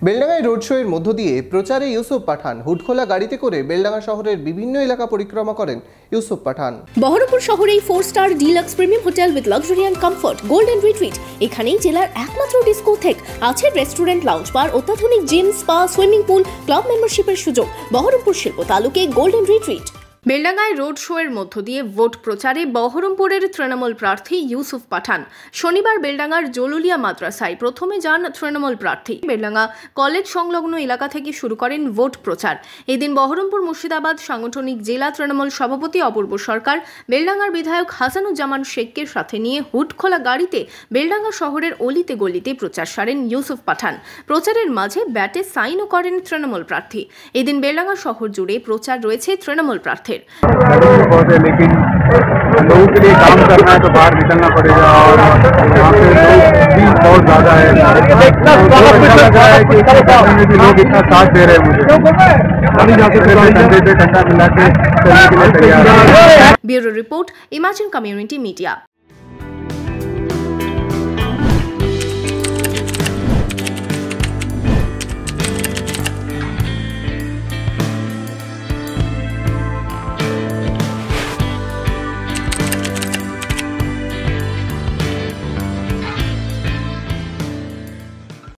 বেলডাঙ্গায় road show এর মধ্য দিয়ে প্রচারে ইউসুফ পাঠান। হুডখোলা গাড়িতে করে বেলডাঙ্গা শহরের বিভিন্ন এলাকা পরিক্রমা করেন ইউসুফ পাঠান। বহরমপুর শহরেই four star deluxe premium hotel with luxury and comfort Golden Retreat. এখানেই জেলার একমাত্র ডিস্কোথেক, আছে রেস্টুরেন্ট, লাউঞ্জ বার, অত্যাধুনিক gym, spa, swimming pool, club মেম্বারশিপের সুযোগ। বহরমপুর শিল্প তালুকে গোল্ডেন রিট্রিট। বেলডাঙ্গায় রোড শো এর মধ্য দিয়ে ভোট প্রচারে বহরমপুরের তৃণমূল প্রার্থী ইউসুফ পাঠান। শনিবার বেলডাঙ্গার জলুলিয়া মাদ্রাসায় প্রথমে যান তৃণমূল প্রার্থী। বেলডাঙ্গা কলেজ সংলগ্ন এলাকা থেকে শুরু করেন ভোট প্রচার। এদিন বহরমপুর মুর্শিদাবাদ সাংগঠনিক জেলা তৃণমূল সভাপতি অপূর্ব সরকার, বেলডাঙ্গার বিধায়ক হাসানুজ্জামান শেখকে সাথে নিয়ে হুডখোলা গাড়িতে বেলডাঙ্গা শহরের অলিতে গলিতে প্রচার সারেন ইউসুফ পাঠান। প্রচারের মাঝে ব্যাটে সাইনও করেন তৃণমূল প্রার্থী। এদিন বেলডাঙ্গা শহর জুড়ে প্রচার রয়েছে তৃণমূল প্রার্থীর। बहुत है, लेकिन लोगों के लिए काम करना है तो बाहर निकलना पड़ेगा और यहाँ पे लोग भी बहुत ज्यादा है। कि लोग इतना साथ दे रहे हैं मुझे, कंधे पे कंधा मिला के चलने के लिए तैयार है। Bureau report, imagine community media.